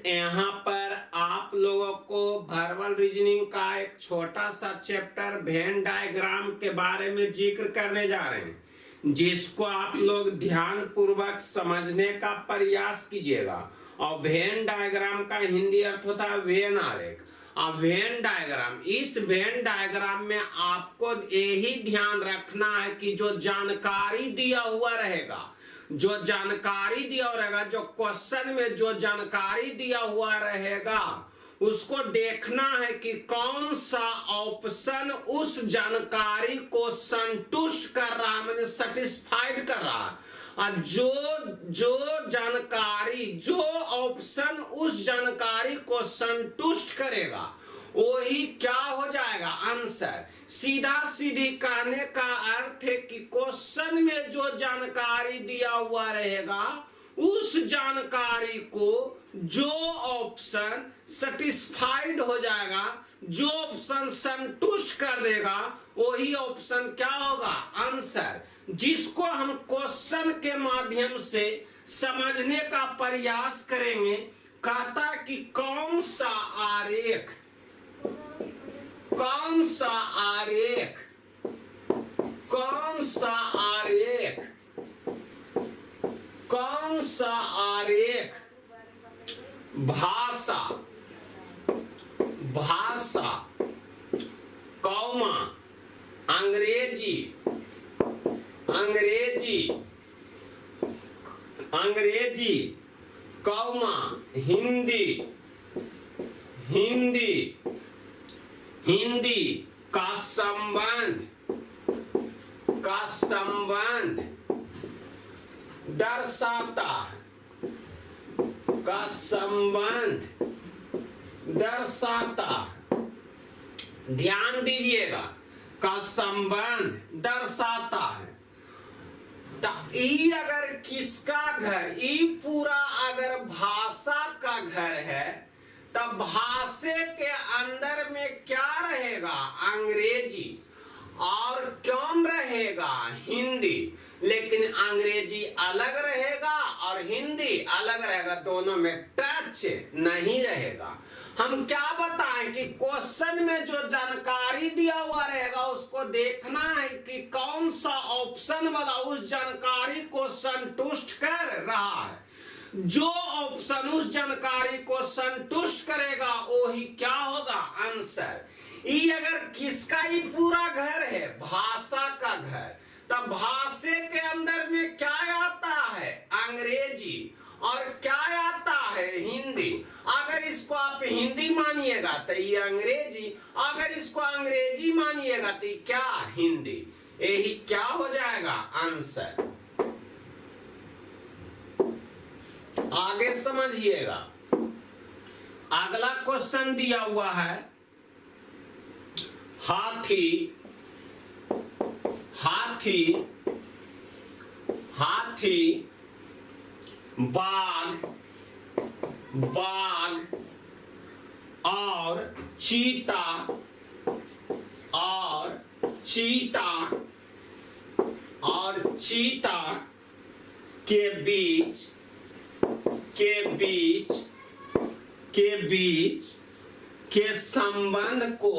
यहाँ पर आप लोगों को वर्बल रीजनिंग का एक छोटा सा चैप्टर वेन डायग्राम के बारे में जिक्र करने जा रहे हैं, जिसको आप लोग ध्यान पूर्वक समझने का प्रयास कीजिएगा। और वेन डायग्राम का हिंदी अर्थ होता है वेन आरेख। अब वेन डायग्राम, इस वेन डायग्राम में आपको यही ध्यान रखना है कि जो जानकारी दिया हुआ रहेगा, जो क्वेश्चन में जो जानकारी दिया हुआ रहेगा, उसको देखना है कि कौन सा ऑप्शन उस जानकारी को संतुष्ट कर रहा है, मैंने सेटिस्फाइड कर रहा है। और जो ऑप्शन उस जानकारी को संतुष्ट करेगा वही क्या हो जाएगा, आंसर। सीधा सीधी कहने का अर्थ है कि क्वेश्चन में जो जानकारी दिया हुआ रहेगा, उस जानकारी को जो ऑप्शन सेटिस्फाइड हो जाएगा, जो ऑप्शन संतुष्ट कर देगा, वही ऑप्शन क्या होगा, आंसर। जिसको हम क्वेश्चन के माध्यम से समझने का प्रयास करेंगे। कहता कि कौन सा आरेख भाषा कौमा अंग्रेजी कौमा हिंदी का संबंध दर्शाता, ध्यान दीजिएगा, का संबंध दर्शाता है। तो ई अगर किसका घर, ई पूरा अगर भाषा का घर है, तब भाषा के अंदर में क्या रहेगा, अंग्रेजी, और कौन रहेगा, हिंदी। लेकिन अंग्रेजी अलग रहेगा और हिंदी अलग रहेगा, दोनों में टच नहीं रहेगा। हम क्या बताएं कि क्वेश्चन में जो जानकारी दिया हुआ रहेगा, उसको देखना है कि कौन सा ऑप्शन वाला उस जानकारी को संतुष्ट कर रहा है। जो ऑप्शन उस जानकारी को संतुष्ट करेगा वही क्या होगा, आंसर। ये अगर किसका ही पूरा घर है, भाषा का घर, तब भाषा के अंदर में क्या आता है, अंग्रेजी, और क्या आता है, हिंदी। अगर इसको आप हिंदी मानिएगा तो ये अंग्रेजी, अगर इसको अंग्रेजी मानिएगा तो क्या, हिंदी। यही क्या हो जाएगा, आंसर। आगे समझिएगा, अगला क्वेश्चन दिया हुआ है, हाथी बाघ और चीता के बीच के संबंध को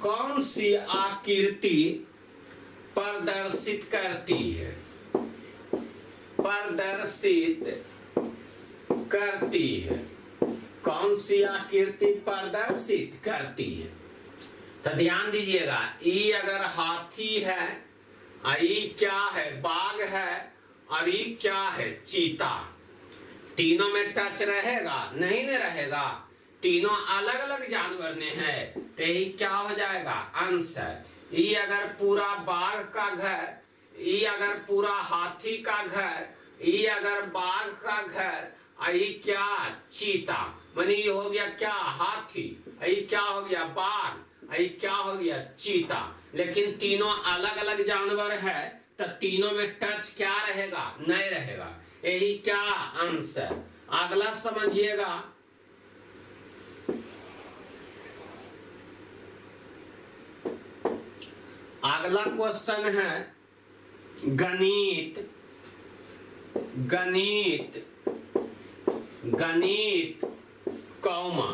कौन सी आकृति प्रदर्शित करती है, कौन सी आकृति प्रदर्शित करती है। तो ध्यान दीजिएगा, ई अगर हाथी है, ई क्या है, बाघ है, और ई क्या है, चीता। तीनों में टच रहेगा, नहीं न रहेगा, तीनों अलग अलग जानवर ने है, तो यही क्या हो जाएगा, आंसर। ई अगर पूरा बाघ का घर, ई अगर पूरा हाथी का घर, ई अगर बाघ का घर, आई क्या, चीता, मानी ये हो गया क्या, हाथी, आई क्या हो गया, बाघ, आई क्या हो गया, चीता। लेकिन तीनों अलग अलग जानवर है, तो तीनों में टच क्या रहेगा, नहीं रहेगा। यही क्या, आंसर। अगला समझिएगा, अगला क्वेश्चन है गणित। गणित गणित कौमा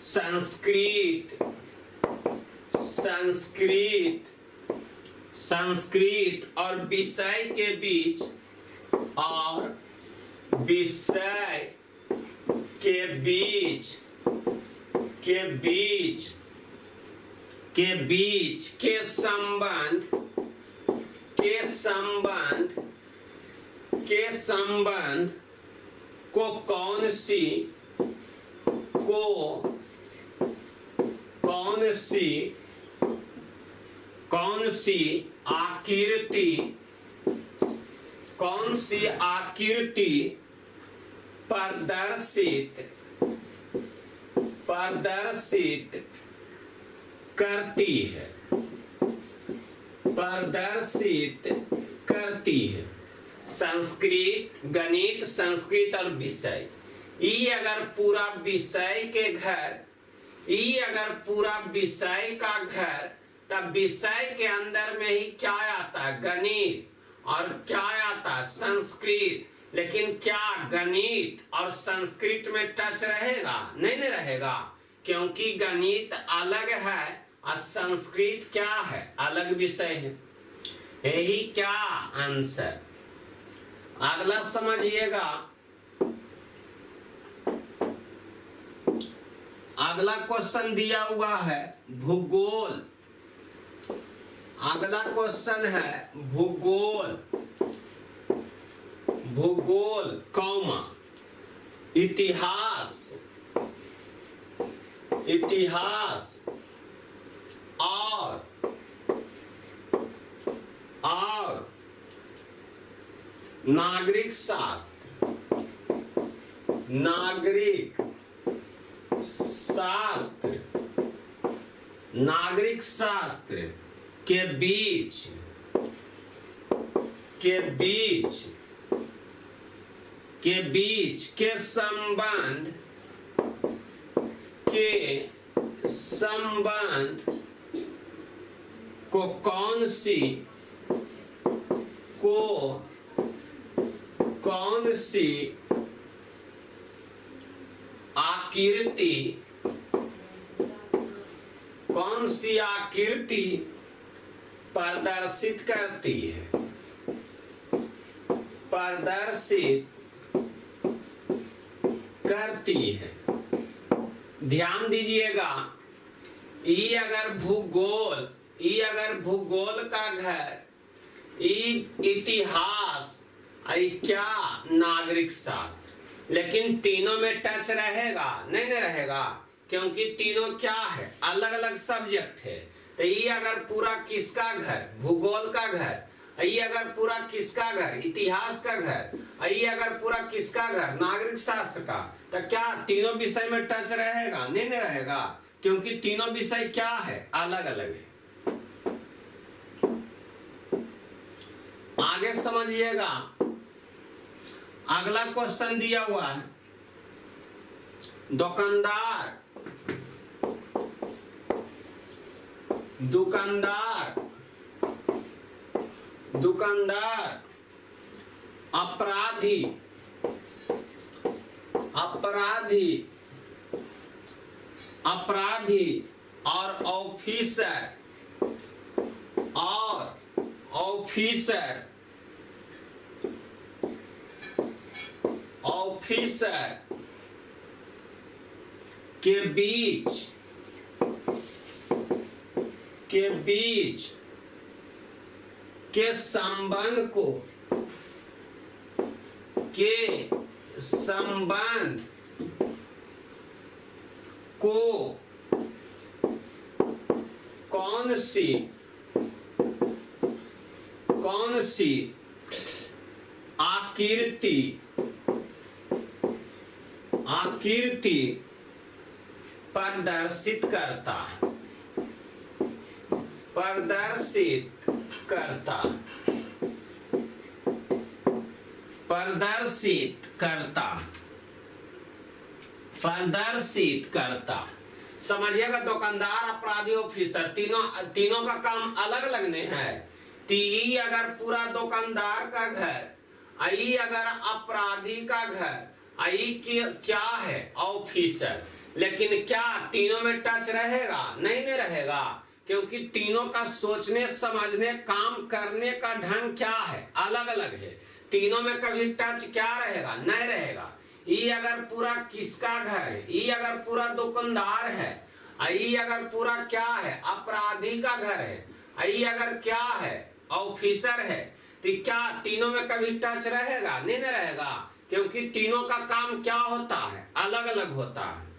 संस्कृत। संस्कृत संस्कृत और विषय के बीच, और विषय के बीच के बीच के बीच के संबंध के संबंध के संबंध को कौन सी आकृति प्रदर्शित करती है, प्रदर्शित करती है। संस्कृत, गणित, संस्कृत और विषय, ई अगर पूरा विषय के घर, ई अगर पूरा विषय का घर, तब विषय के अंदर में ही क्या आता है? गणित। और क्या आता है? संस्कृत। लेकिन क्या गणित और संस्कृत में टच रहेगा? नहीं रहेगा, क्योंकि गणित अलग है और संस्कृत क्या है? अलग विषय है। यही क्या आंसर। अगला समझिएगा, अगला क्वेश्चन दिया हुआ है भूगोल। अगला क्वेश्चन है भूगोल। भूगोल कौमा इतिहास। इतिहास और नागरिक शास्त्र। नागरिक शास्त्र, नागरिक शास्त्र के बीच के संबंध को कौन सी आकृति प्रदर्शित करती है? प्रदर्शित करती है। ध्यान दीजिएगा, ई अगर भूगोल का घर, ई इतिहास, आई क्या नागरिक शास्त्र। लेकिन तीनों में टच रहेगा? नहीं रहेगा, क्योंकि तीनों क्या है? अलग अलग सब्जेक्ट है। तो ये अगर पूरा किसका घर? भूगोल का घर। ये अगर पूरा किसका घर? इतिहास का घर। ये अगर पूरा किसका घर? नागरिक शास्त्र का। तो क्या तीनों विषय में टच रहेगा? नहीं रहेगा, क्योंकि तीनों विषय क्या है? अलग अलग है। आगे समझिएगा, अगला क्वेश्चन दिया हुआ है दुकानदार। दुकानदार दुकानदार अपराधी। अपराधी अपराधी और ऑफिसर ऑफिसर के बीच के संबंध को कौन सी आकृति प्रदर्शित करता है? प्रदर्शित करता प्रदर्शित करता। समझिएगा, दुकानदार, अपराधी, ऑफिसर, तीनों का काम अलग अलग नहीं है। ई अगर पूरा दुकानदार का घर, आई अगर अपराधी का घर, आई क्या है ऑफिसर, लेकिन क्या तीनों में टच रहेगा? नहीं रहेगा, क्योंकि तीनों का सोचने समझने काम करने का ढंग क्या है, अलग अलग है। तीनों में कभी टच क्या रहेगा? नहीं रहेगा। ई अगर पूरा किसका घर है, ई अगर पूरा दुकानदार है, आई अगर पूरा क्या है अपराधी का घर है, आई अगर क्या है ऑफिसर है, तो क्या तीनों में कभी टच रहेगा? नहीं रहेगा, क्योंकि तीनों का काम क्या होता है, अलग अलग होता है।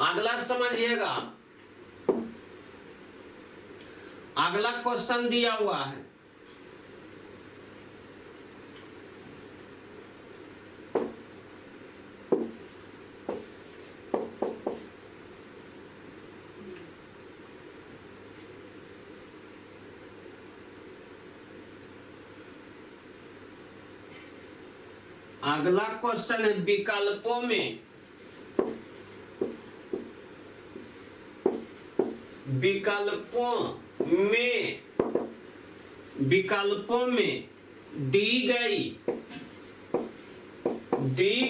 अगला समझिएगा, अगला क्वेश्चन दिया हुआ है, अगला क्वेश्चन है विकल्पों में दी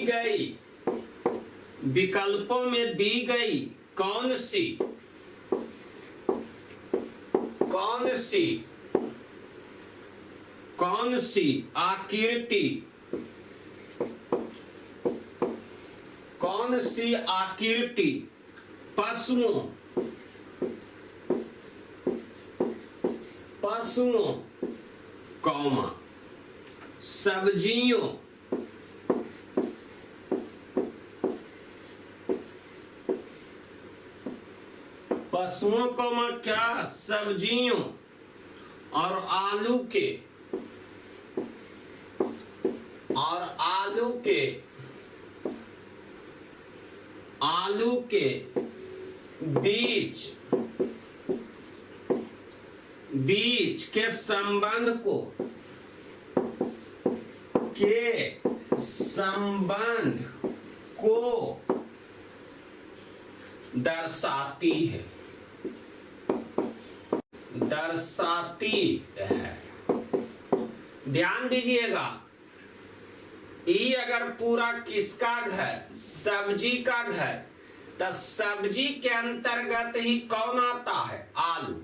गई विकल्पों में दी गई कौन सी आकृति पशुओं, सब्जियों, पशुओं को क्या सब्जियों और आलू के बीच के संबंध को दर्शाती है। ध्यान दीजिएगा, ई अगर पूरा किसका घर, सब्जी का घर, तो सब्जी के अंतर्गत ही कौन आता है? आलू।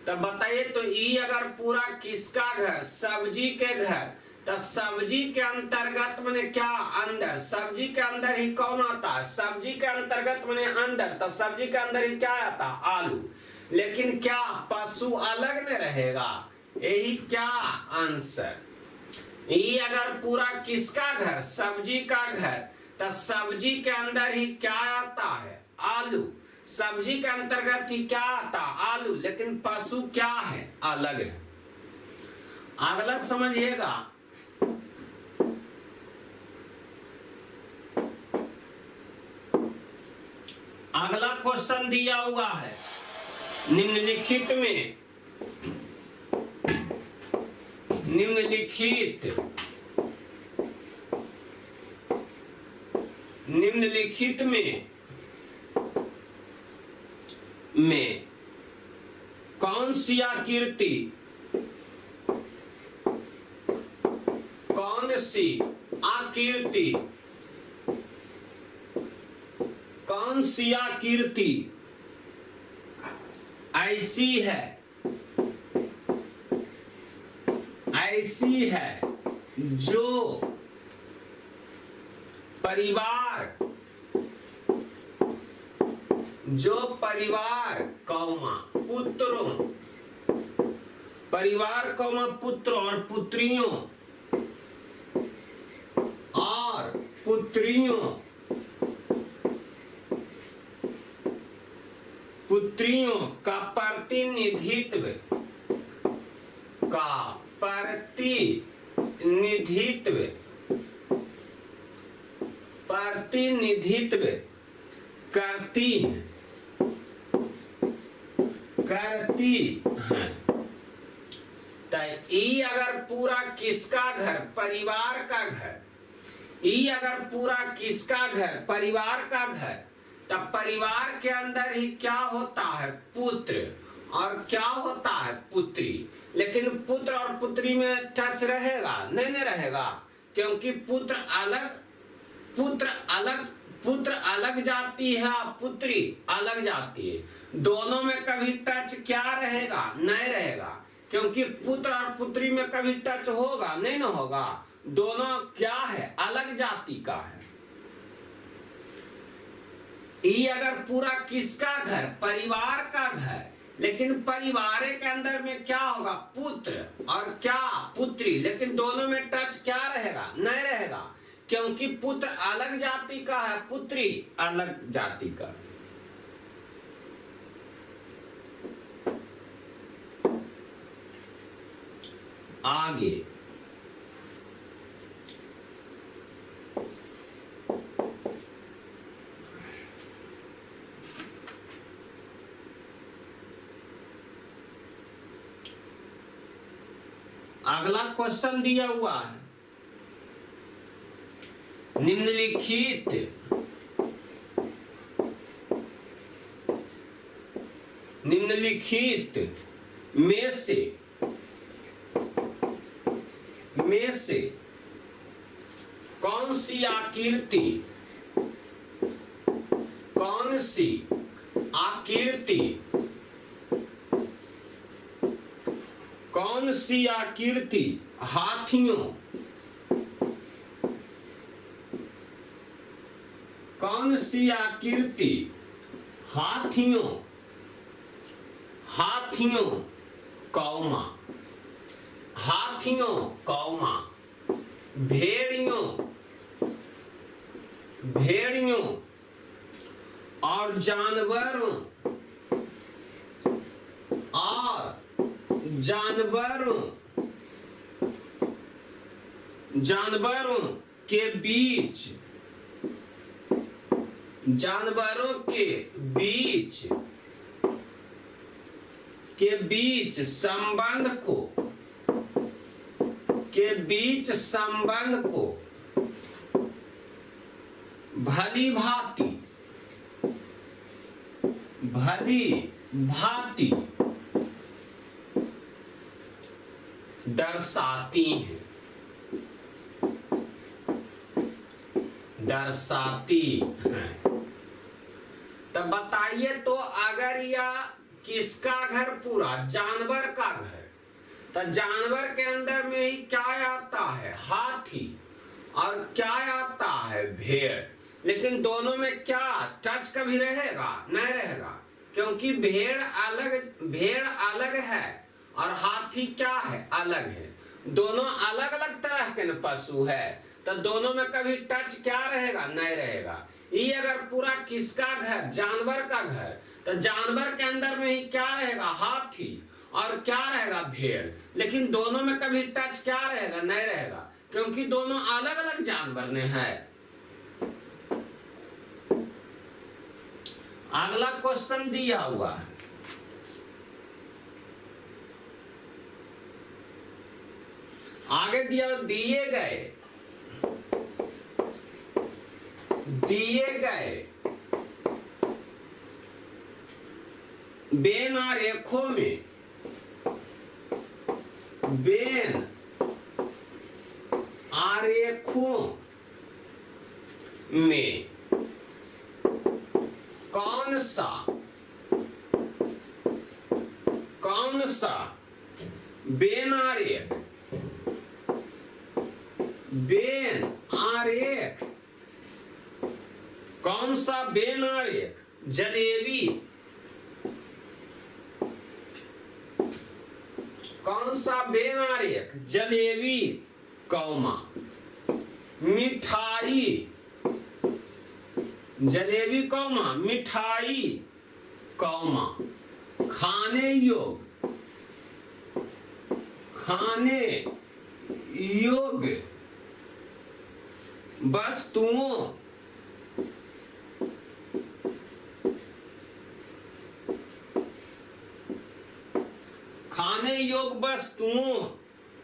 तो बताइए, तो ई अगर पूरा किसका घर, सब्जी के घर, तो सब्जी के अंतर्गत मैंने क्या? अंदर। सब्जी के अंदर ही कौन आता है? सब्जी के अंतर्गत मैंने अंदर, तो सब्जी के अंदर ही क्या आता? आलू। लेकिन क्या पशु अलग में रहेगा? यही क्या आंसर। ये अगर पूरा किसका घर, सब्जी का घर, तो सब्जी के अंदर ही क्या आता है? आलू। सब्जी के अंतर्गत ही क्या आता? आलू। लेकिन पशु क्या है? अलग है। अगला समझिएगा, अगला क्वेश्चन दिया हुआ है, निम्नलिखित में कौन सी आकृति ऐसी है जो परिवार पुत्रों और पुत्रियों का प्रतिनिधित्व करती हैं। तो ये अगर पूरा किसका घर, परिवार का घर, ई अगर पूरा किसका घर, परिवार का घर, तब परिवार के अंदर ही क्या होता है, पुत्र, और क्या होता है, पुत्री। लेकिन पुत्र और पुत्री में टच रहेगा नहीं रहेगा, क्योंकि पुत्र अलग जाती है, पुत्री अलग जाती है। दोनों में कभी टच क्या रहेगा, नहीं रहेगा, क्योंकि पुत्र और पुत्री में कभी टच होगा नहीं ना होगा, दोनों क्या है, अलग जाति का है। ये अगर पूरा किसका घर, परिवार का घर, लेकिन परिवार के अंदर में क्या होगा, पुत्र और क्या, पुत्री, लेकिन दोनों में टच क्या रहेगा, नहीं रहेगा, क्योंकि पुत्र अलग जाति का है, पुत्री अलग जाति का। आगे अगला क्वेश्चन दिया हुआ है, निम्नलिखित में से कौन सी आकृति हाथियों कौमा भेड़ियों और जानवरों के बीच संबंध को भली भांति दर्शाती हैं। तब बताइए तो अगर यह किसका घर, पूरा जानवर का घर, तो जानवर के अंदर में ही क्या आता है, हाथी, और क्या आता है, भेड़, लेकिन दोनों में क्या टच कभी रहेगा, नहीं रहेगा, क्योंकि भेड़ अलग है और हाथी क्या है, अलग है, दोनों अलग अलग तरह के पशु है, तो दोनों में कभी टच क्या रहेगा, नहीं रहेगा। ये अगर पूरा किसका घर, जानवर का घर, तो जानवर के अंदर में ही क्या रहेगा, हाथी, और क्या रहेगा, भेड़, लेकिन दोनों में कभी टच क्या रहेगा, नहीं रहेगा, क्योंकि दोनों अलग अलग जानवर ने है। अगला क्वेश्चन दिया हुआ है, आगे दिए गए बेन आरेखों में कौन सा बेन आरेख जलेबी, कौमा मिठाई, कौमा खाने योग्य वस्तुओं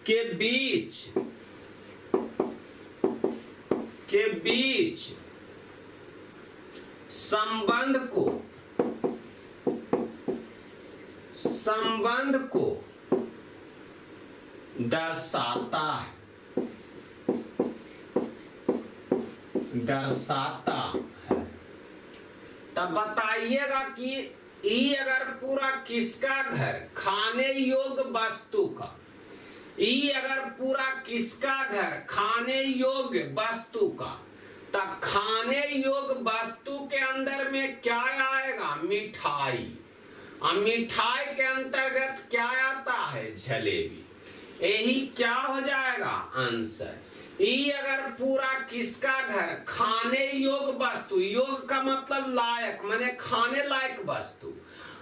के बीच संबंध को दर्शाता है। तब बताइएगा कि ई अगर पूरा किसका घर, खाने योग्य वस्तु का, ई अगर पूरा किसका घर, खाने योग्य वस्तु का, तब खाने योग्य वस्तु के अंदर में क्या आएगा, मिठाई। और मिठाई के अंतर्गत क्या आता है, जलेबी। यही क्या हो जाएगा आंसर। ई अगर पूरा किसका घर, खाने योग्य वस्तु, योग का मतलब लायक, माने खाने लायक वस्तु,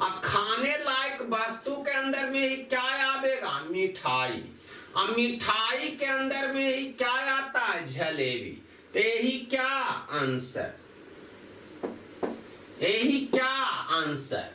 और खाने लायक वस्तु के अंदर में ही क्या आवेगा, मिठाई। और मिठाई के अंदर में ही क्या आता है, जलेबी। तो यही क्या आंसर, यही क्या आंसर।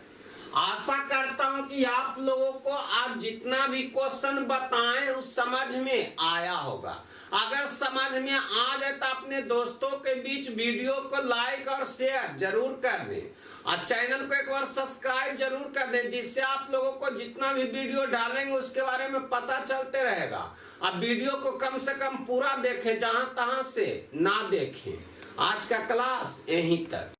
आशा करता हूं कि आप लोगों को आप जितना भी क्वेश्चन बताएं उस समझ में आया होगा। अगर समझ में आ जाए तो अपने दोस्तों के बीच वीडियो को लाइक और शेयर जरूर कर दें, और चैनल को एक बार सब्सक्राइब जरूर कर दें, जिससे आप लोगों को जितना भी वीडियो डालेंगे उसके बारे में पता चलते रहेगा। अब वीडियो को कम से कम पूरा देखें, जहां तहां से ना देखें। आज का क्लास यहीं तक।